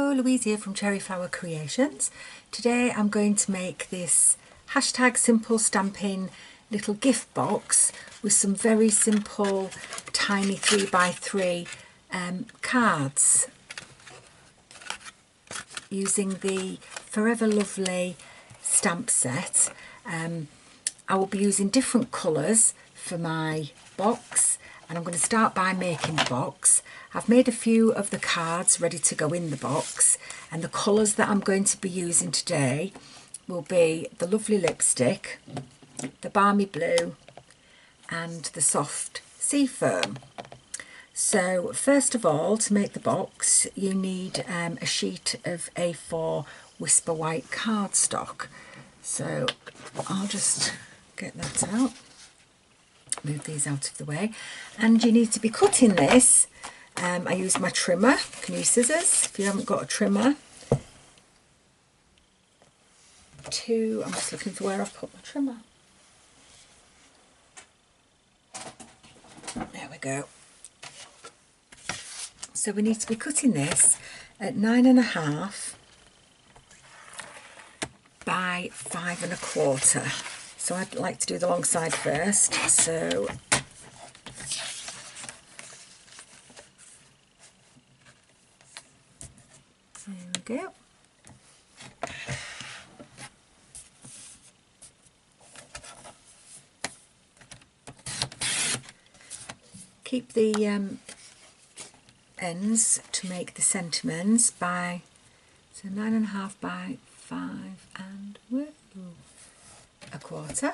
Hello, Louise here from Cherry Flower Creations. Today I'm going to make this hashtag simple stamping little gift box with some very simple tiny 3x3 cards using the Forever Lovely stamp set. I will be using different colours for my box, and I'm going to start by making the box. I've made a few of the cards ready to go in the box, and the colours that I'm going to be using today will be the lovely lipstick, the balmy blue and the soft sea foam. So first of all, to make the box you need a sheet of A4 Whisper White cardstock. So I'll just get that out, move these out of the way, and you need to be cutting this. I use my trimmer. You can use scissors if you haven't got a trimmer. I'm just looking for where I've put my trimmer. There we go. So we need to be cutting this at 9.5 by 5 1/4. So I'd like to do the long side first. So there we go. Keep the ends to make the sentiments by 9.5 by 5 1/4.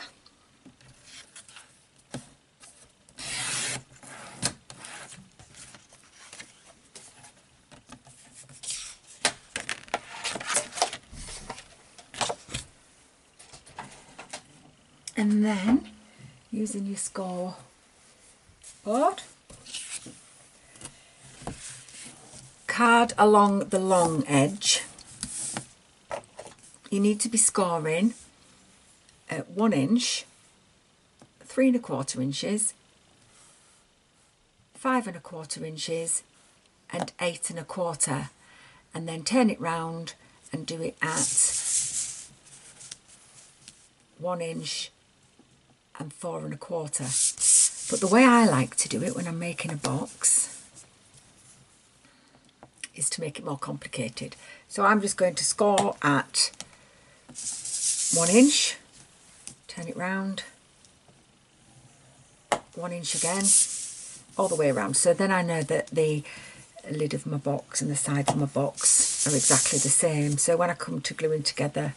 And then using your score board, card along the long edge. You need to be scoring at 1 inch, 3 1/4 inches, 5 1/4 inches and 8 1/4, and then turn it round and do it at 1 inch and 4 1/4. But the way I like to do it when I'm making a box is to make it more complicated. So I'm just going to score at 1 inch, turn it round, 1 inch again, all the way around. So then I know that the lid of my box and the sides of my box are exactly the same. So when I come to gluing together,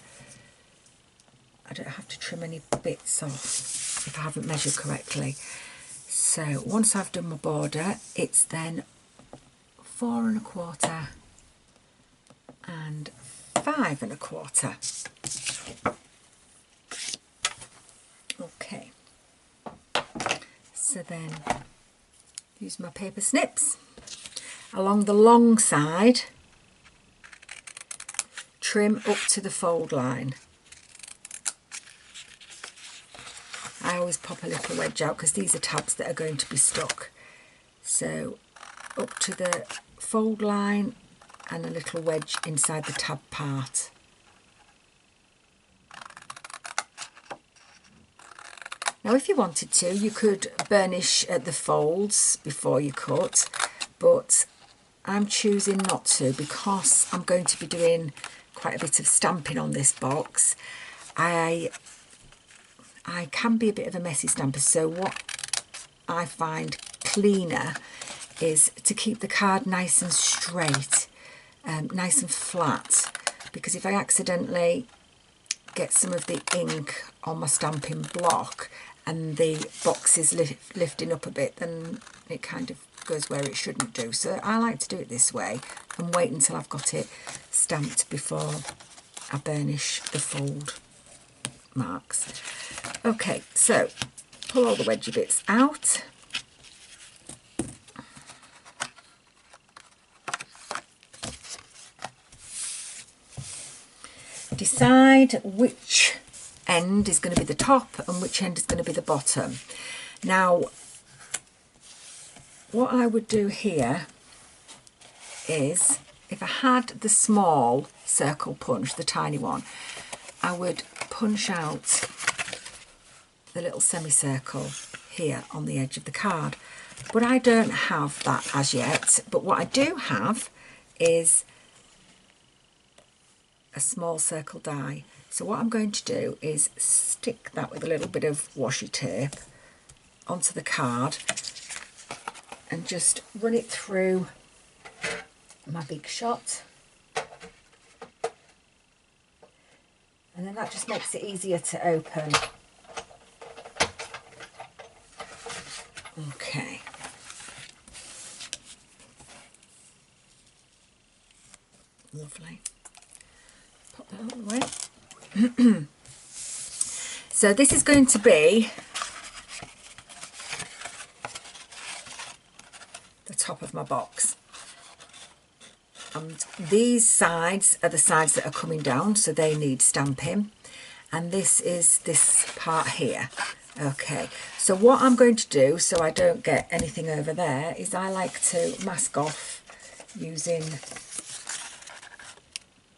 I don't have to trim any bits off if I haven't measured correctly. So once I've done my border, it's then 4 1/4 and 5 1/4. Okay, so then use my paper snips along the long side, trim up to the fold line. I always pop a little wedge out because these are tabs that are going to be stuck. So up to the fold line and a little wedge inside the tab part. Now if you wanted to, you could burnish at the folds before you cut, but I'm choosing not to because I'm going to be doing quite a bit of stamping on this box. I can be a bit of a messy stamper, so what I find cleaner is to keep the card nice and straight, nice and flat, because if I accidentally get some of the ink on my stamping block and the box is lifting up a bit, then it kind of goes where it shouldn't do. So I like to do it this way and wait until I've got it stamped before I burnish the fold marks. Okay, so pull all the wedgy bits out. Decide which end is going to be the top and which end is going to be the bottom. Now, what I would do here is if I had the small circle punch, the tiny one, I would punch out the little semicircle here on the edge of the card. But I don't have that as yet. But what I do have is a small circle die. So what I'm going to do is stick that with a little bit of washi tape onto the card and just run it through my big shot. And then that just makes it easier to open. Okay. Lovely. Pop that out of the way. So this is going to be the top of my box. And these sides are the sides that are coming down, so they need stamping. And this is this part here. Okay, so what I'm going to do, so I don't get anything over there, is I like to mask off using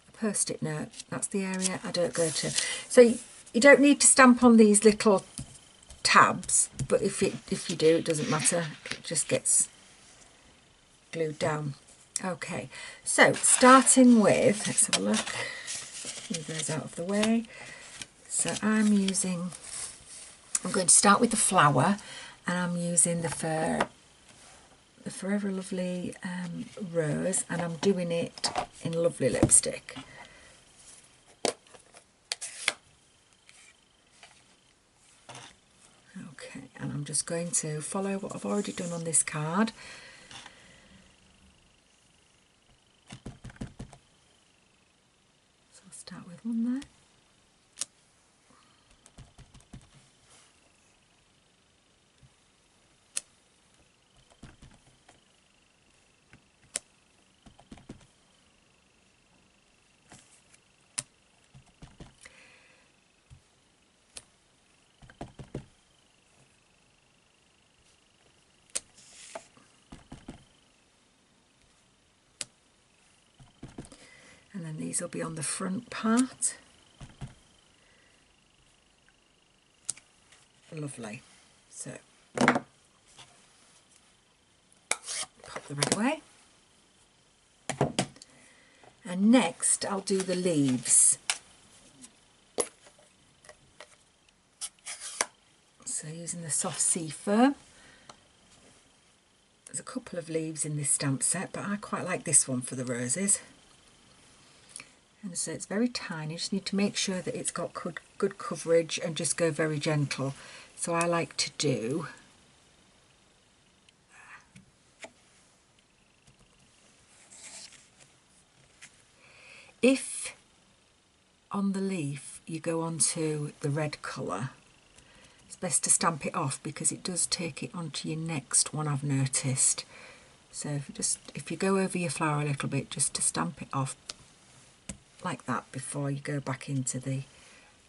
a post-it note. That's the area I don't go to. So you don't need to stamp on these little tabs, but if you do, it doesn't matter. It just gets glued down. Okay, so starting with, let's have a look, move those out of the way. So I'm going to start with the flower, and I'm using the Forever Lovely rose, and I'm doing it in lovely lipstick. Okay, and I'm just going to follow what I've already done on this card. So I'll start with one there. And then these will be on the front part. Lovely. So pop the red away. And next I'll do the leaves. So using the soft sea fur. There's a couple of leaves in this stamp set, but I quite like this one for the roses. And so it's very tiny, just need to make sure that it's got good coverage and just go very gentle. So I like to do if on the leaf you go onto the red colour, it's best to stamp it off because it does take it onto your next one, I've noticed. So if you go over your flower a little bit, just to stamp it off like that before you go back into the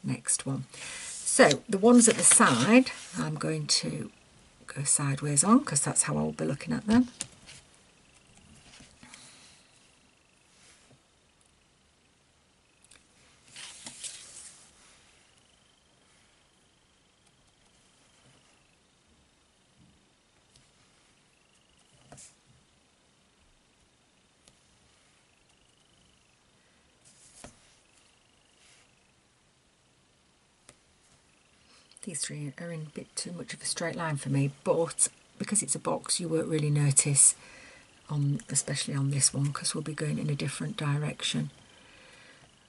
next one. So the ones at the side, I'm going to go sideways on because that's how I'll be looking at them. These three are in a bit too much of a straight line for me, but because it's a box you won't really notice, especially on this one, because we'll be going in a different direction.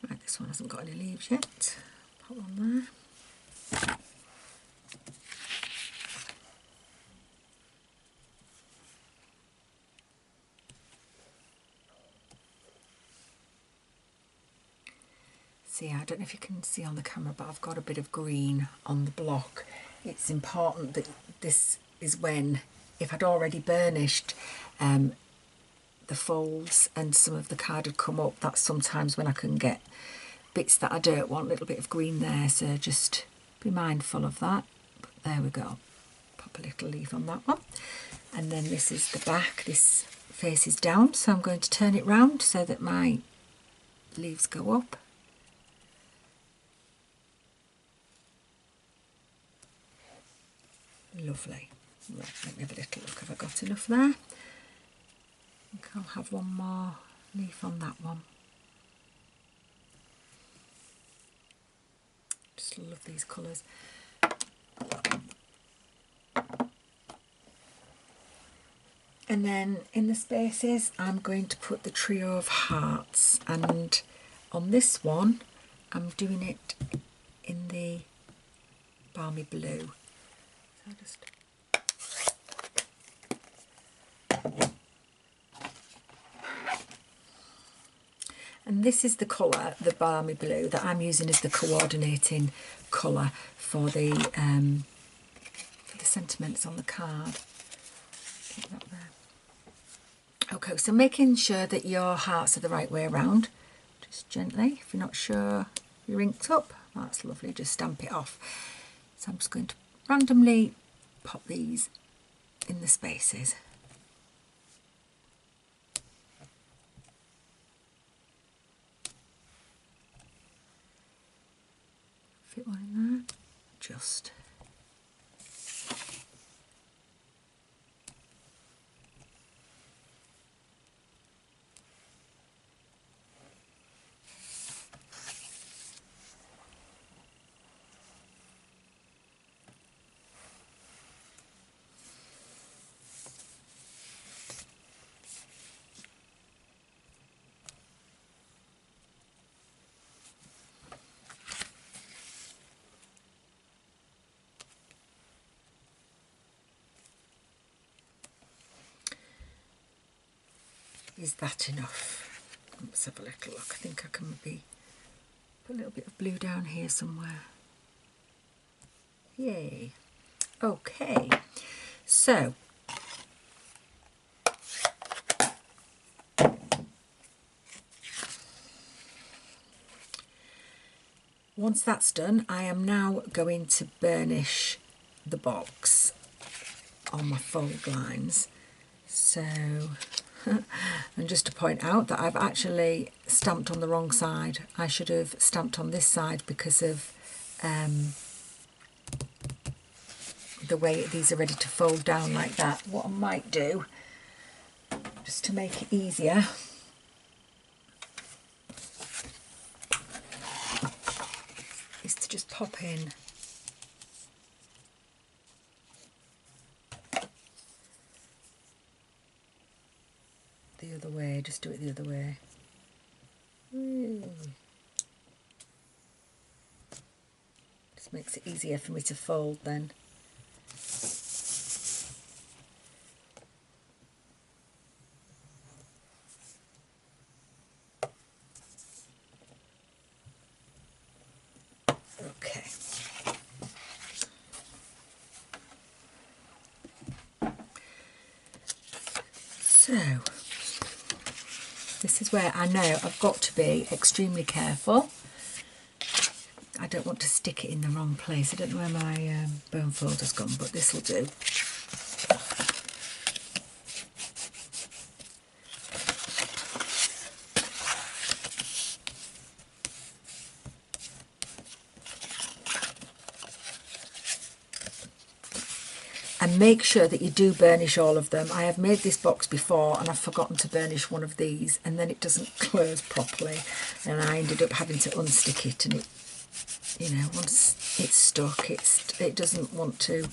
Right, this one hasn't got any leaves yet. Put one there. See, I don't know if you can see on the camera, but I've got a bit of green on the block. It's important that this is when, if I'd already burnished the folds and some of the card had come up, that's sometimes when I can get bits that I don't want, a little bit of green there, so just be mindful of that. But there we go. Pop a little leaf on that one. And then this is the back, this faces down, so I'm going to turn it round so that my leaves go up. Lovely. Right, let me have a little look. Have I got enough there? I think I'll have one more leaf on that one. Just love these colours. And then in the spaces I'm going to put the trio of hearts, and on this one I'm doing it in the balmy blue. So I'll just and this is the colour, the balmy blue, that I'm using as the coordinating colour for the sentiments on the card. Keep that there. Okay, so making sure that your hearts are the right way around, just gently. If you're not sure you're inked up, that's lovely, just stamp it off. So I'm just going to randomly pop these in the spaces. Fit one in there, just. Is that enough? Let's have a little look. I think I can maybe put a little bit of blue down here somewhere. Yay. Okay, so once that's done, I am now going to burnish the box on my fold lines. So, and just to point out that I've actually stamped on the wrong side. I should have stamped on this side because of the way these are ready to fold down like that. What I might do, just to make it easier, is to just pop in the other way, just do it the other way. Just makes it easier for me to fold then. Okay. So, this is where I know I've got to be extremely careful. I don't want to stick it in the wrong place. I don't know where my bone folder's gone, but this will do. And make sure that you do burnish all of them. I have made this box before and I've forgotten to burnish one of these, and then it doesn't close properly, and I ended up having to unstick it, and it, you know, once it's stuck, it doesn't want to,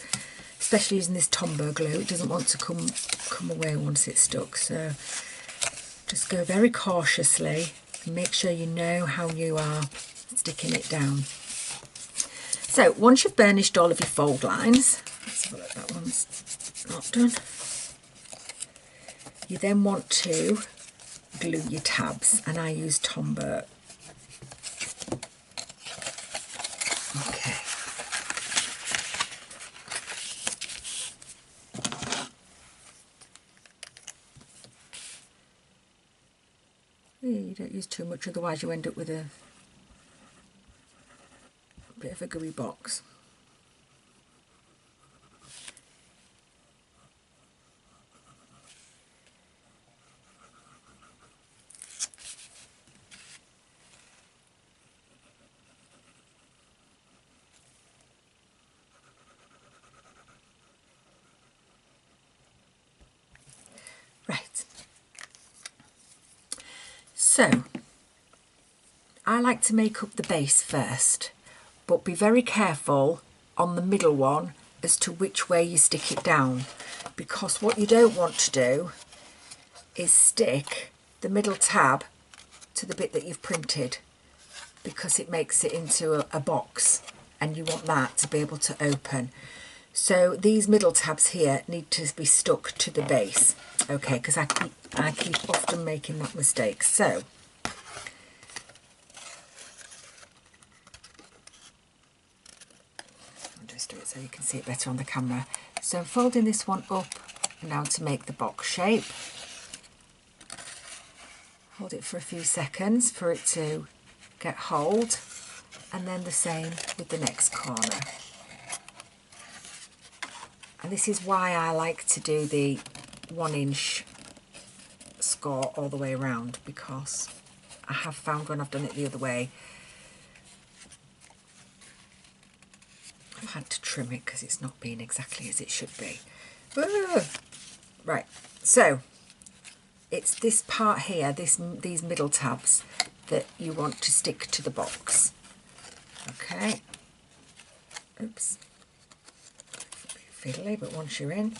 especially using this Tombow glue, it doesn't want to come away once it's stuck. So just go very cautiously and make sure you know how you are sticking it down. So once you've burnished all of your fold lines, let's have a look, that one's not done. You then want to glue your tabs, and I use Tombow. Okay. You don't use too much, otherwise you end up with a bit of a gooey box. So I like to make up the base first, but be very careful on the middle one as to which way you stick it down, because what you don't want to do is stick the middle tab to the bit that you've printed, because it makes it into a box and you want that to be able to open. So these middle tabs here need to be stuck to the base, okay, because I keep often making that mistake. So I'll just do it so you can see it better on the camera. So I'm folding this one up now to make the box shape. Hold it for a few seconds for it to get hold, and then the same with the next corner. And this is why I like to do the 1-inch score all the way around, because I have found when I've done it the other way, I've had to trim it because it's not been exactly as it should be. Right, so it's this part here, these middle tabs, that you want to stick to the box. Okay. Oops. Fiddly, but once you're in,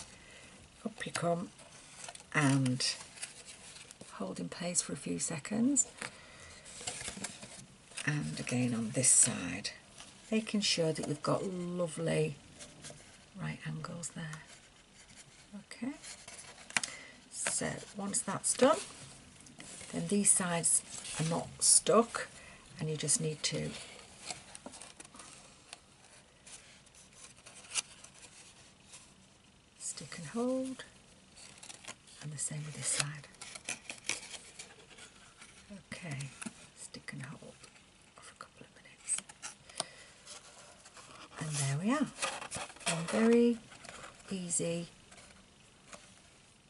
up you come and hold in place for a few seconds. And again on this side, making sure that you've got lovely right angles there. Okay. So once that's done, then these sides are not stuck, and you just need to stick and hold, and the same with this side. Okay, stick and hold for a couple of minutes. And there we are. One very easy,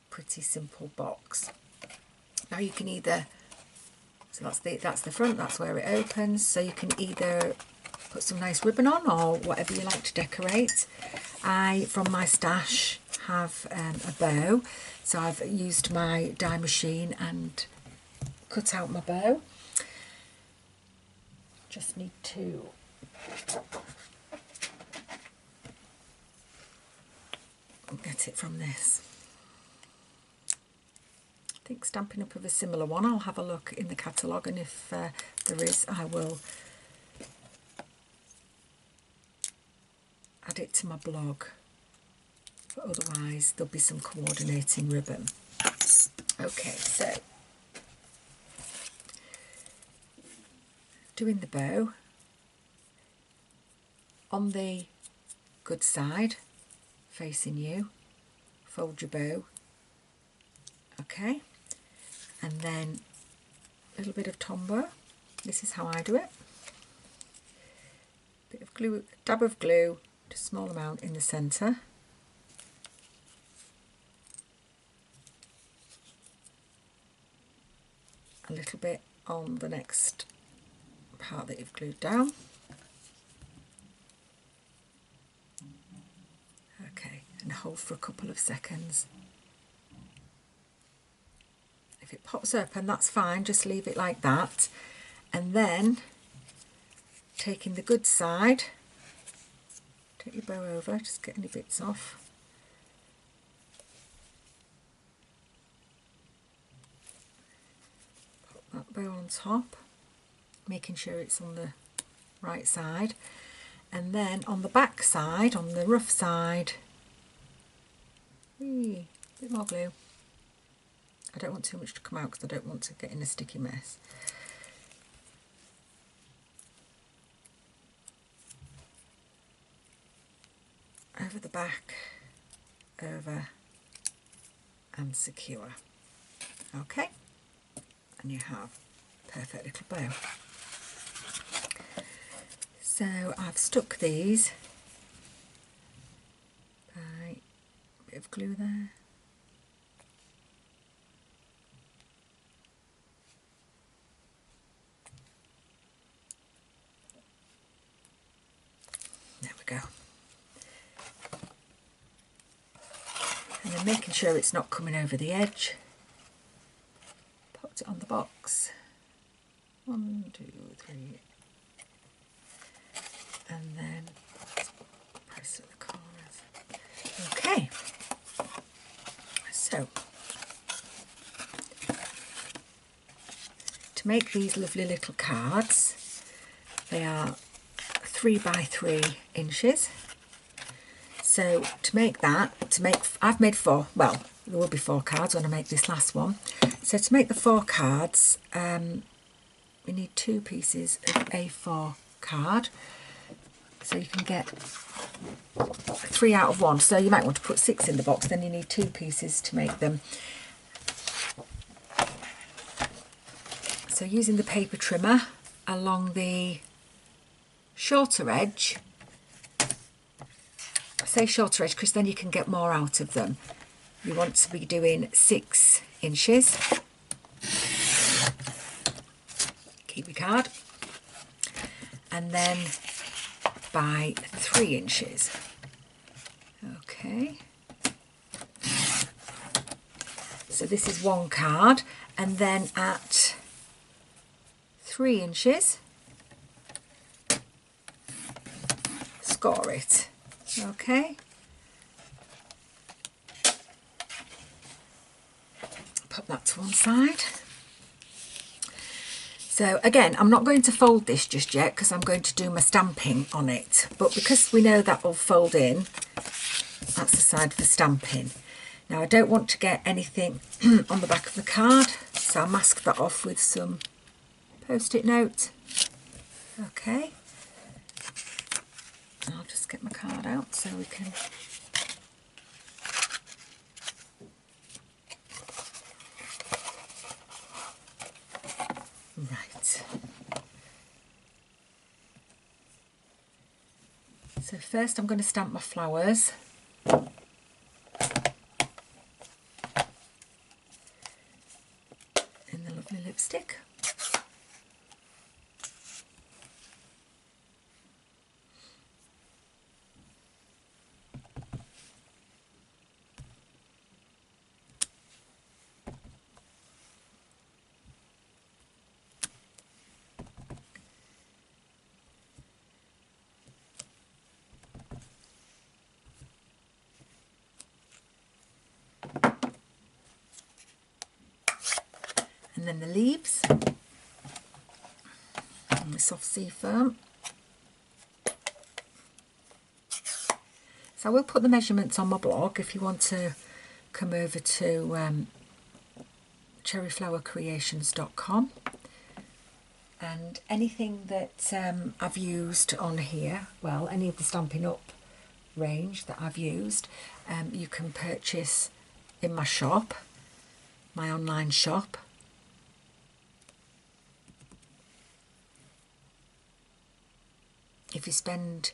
pretty simple box. Now you can either, so that's the front, that's where it opens, so you can either put some nice ribbon on or whatever you like to decorate. I, from my stash, have a bow, so I've used my die machine and cut out my bow. Just need to get it from this. I think Stampin' Up have a similar one. I'll have a look in the catalogue, and if there is, I will add it to my blog. But otherwise, there'll be some coordinating ribbon. Okay, so doing the bow on the good side, facing you, fold your bow. Okay. And then a little bit of tombow. This is how I do it. Bit of glue, dab of glue, just a small amount in the centre. A little bit on the next part that you've glued down. Okay, and hold for a couple of seconds. If it pops open, that's fine, just leave it like that. And then, taking the good side, take your bow over, just get any bits off. Pop that bow on top, making sure it's on the right side. And then on the back side, on the rough side, a bit more glue. I don't want too much to come out because I don't want to get in a sticky mess. Over the back, over and secure. Okay, and you have a perfect little bow. So I've stuck these by a bit of glue there. There we go. And then making sure it's not coming over the edge, popped it on the box. 1, 2, 3, and then press at the corners. Okay, so to make these lovely little cards, they are 3 by 3 inches. So to make that, I've made 4, well, there will be 4 cards when I make this last one. So to make the 4 cards, we need 2 pieces of A4 card. So you can get 3 out of 1. So you might want to put 6 in the box, then you need 2 pieces to make them. So using the paper trimmer along the shorter edge, I say shorter edge because then you can get more out of them. You want to be doing 6 inches. Keep your card. And then by 3 inches. Okay. So this is 1 card, and then at 3 inches, score it. Okay. Put that to one side. So again, I'm not going to fold this just yet because I'm going to do my stamping on it. But because we know that will fold in, that's the side for stamping. Now I don't want to get anything on the back of the card, so I'll mask that off with some post-it note. Okay. I'll just get my card out so we can... Right. So first I'm going to stamp my flowers. In the lovely lipstick. And then the leaves, and the soft sea foam. So I will put the measurements on my blog if you want to come over to cherryflowercreations.com. And anything that I've used on here, well, any of the Stampin' Up range that I've used, you can purchase in my shop, my online shop. If you spend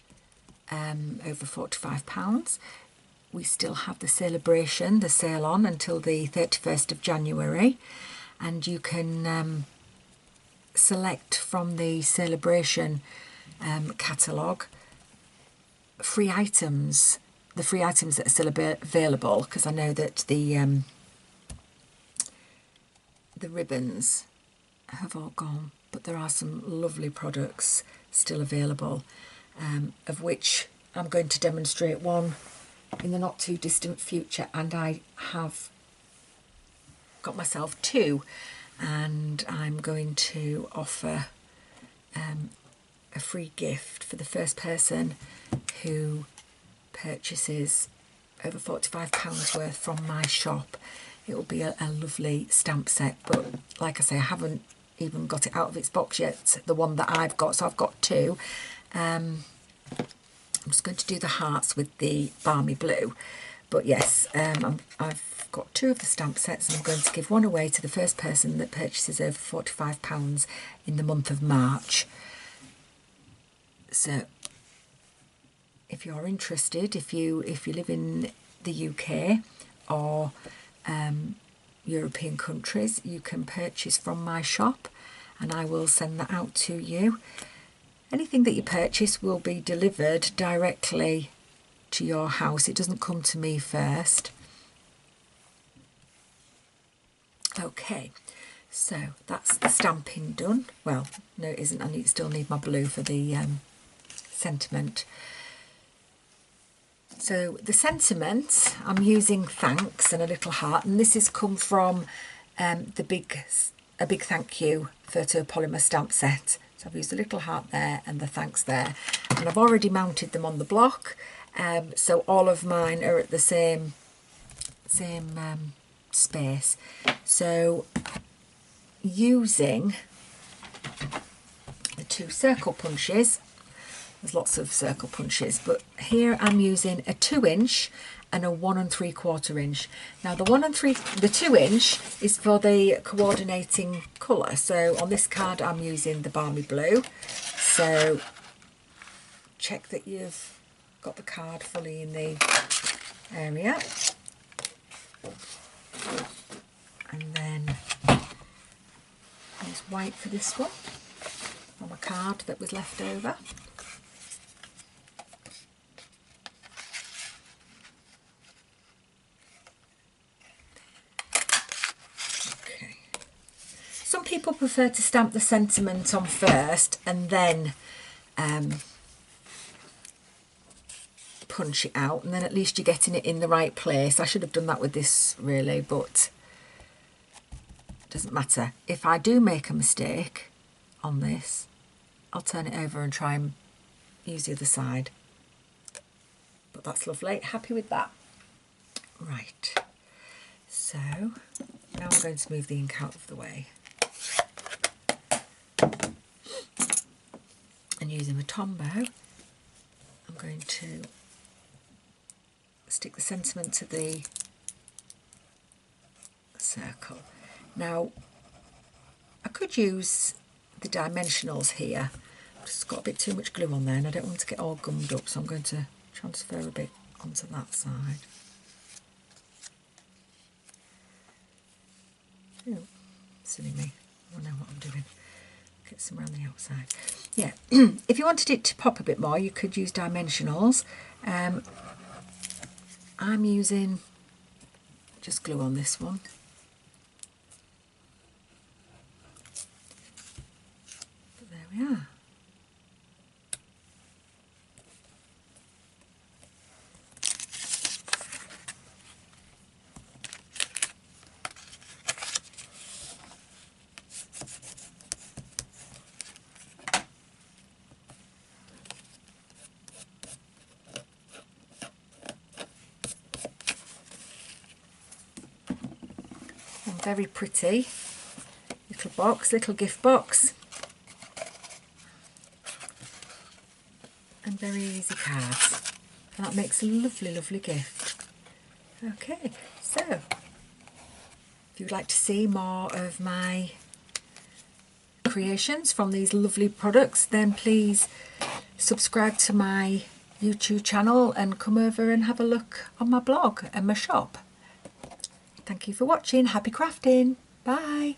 over £45, we still have the celebration, the sale on until the 31st of January, and you can select from the celebration catalogue free items, the free items that are still available, because I know that the ribbons have all gone, but there are some lovely products still available, of which I'm going to demonstrate one in the not too distant future, and I have got myself 2, and I'm going to offer a free gift for the first person who purchases over £45 worth from my shop. It will be a lovely stamp set, but like I say, I haven't even got it out of its box yet, the one that I've got, so I've got 2. I'm just going to do the hearts with the balmy blue, but yes, I've got 2 of the stamp sets, and I'm going to give one away to the first person that purchases over £45 in the month of March. So if you're interested, if you live in the UK or European countries, you can purchase from my shop and I will send that out to you. Anything that you purchase will be delivered directly to your house. It doesn't come to me first. Okay, So that's the stamping done. Well, no it isn't, I still need my blue for the sentiment. So the sentiment, I'm using thanks and a little heart, and this has come from a big thank you photo polymer stamp set. So I've used a little heart there and the thanks there, and I've already mounted them on the block, so all of mine are at the same space. So using the 2 circle punches, there's lots of circle punches, but here I'm using a 2" and a 1 3/4 inch. Now the 2" is for the coordinating colour. So on this card I'm using the balmy blue. So check that you've got the card fully in the area. And then use white for this one on a card that was left over. Some people prefer to stamp the sentiment on first and then punch it out, and then at least you're getting it in the right place. I should have done that with this really, but it doesn't matter. If I do make a mistake on this, I'll turn it over and try and use the other side. But that's lovely, happy with that. Right, so now I'm going to move the ink out of the way. And using the Tombow, I'm going to stick the sentiment to the circle. Now, I could use the dimensionals here. I've just got a bit too much glue on there and I don't want to get all gummed up, so I'm going to transfer a bit onto that side. Oh, silly me, I don't know what I'm doing. Get some around the outside. Yeah, if you wanted it to pop a bit more, you could use dimensionals. I'm using just glue on this one. But there we are. Very pretty little box, little gift box, and very easy cards, and that makes a lovely, lovely gift. Okay, so if you'd like to see more of my creations from these lovely products, then please subscribe to my YouTube channel and come over and have a look on my blog and my shop. Thank you for watching. Happy crafting. Bye.